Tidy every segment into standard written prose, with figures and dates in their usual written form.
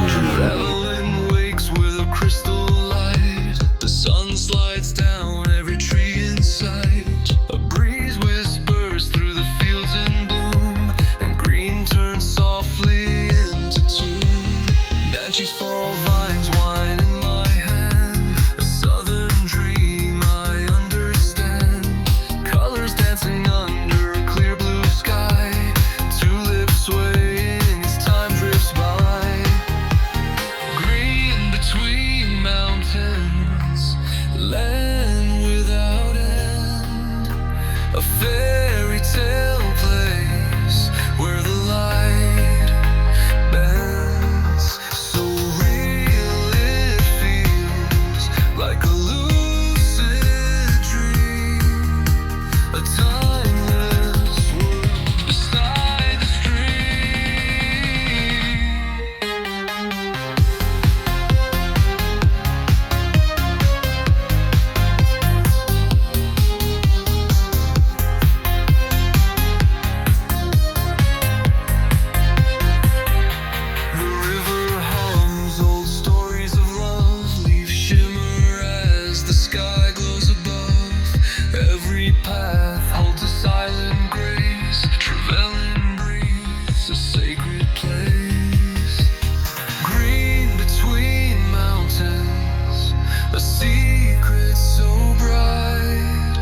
Trevelin wakes with a crystal light. The sun slides down every tree in sight. A breeze whispers through the fields in bloom, and green turns softly into tune. Nant y Fall vines wine in my hand. A southern dream I understand. Colors dancing under a clear blue sky. Tulips swaying as time drifts by. Green between mountains, land without end. A fairy tale place where the light bends. So real it feels like a lucid dream. A timeless world beside the stream. The river hums old stories of love. Leaves shimmer as the sky glows above. Every path holds a silent grace. Trevelin breathes a sacred place. Green between mountains, a secret so bright,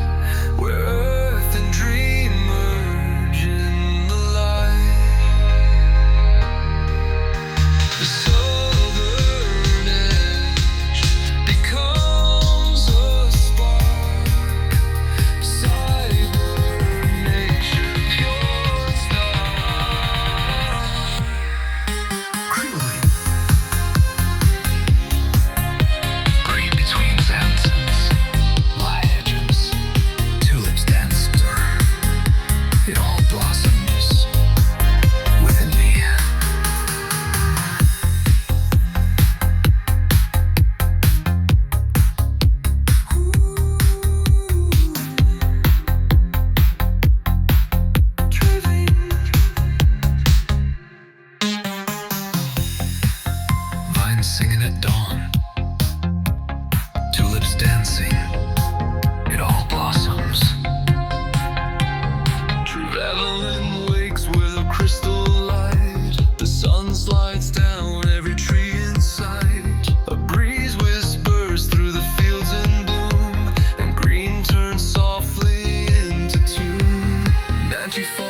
where earth and dream merge in the light. The southern edge becomes a spark. Cybernation, pure star. Creoling. Green between senses, light edges, tulips dance stir. It all blossoms within me. Vines singing at dawn, tulips dancing, it all blossoms. Trevelin wakes with a crystal light. The sun slides down every tree in sight. A breeze whispers through the fields in bloom, and green turns softly into tune. Nant y Fall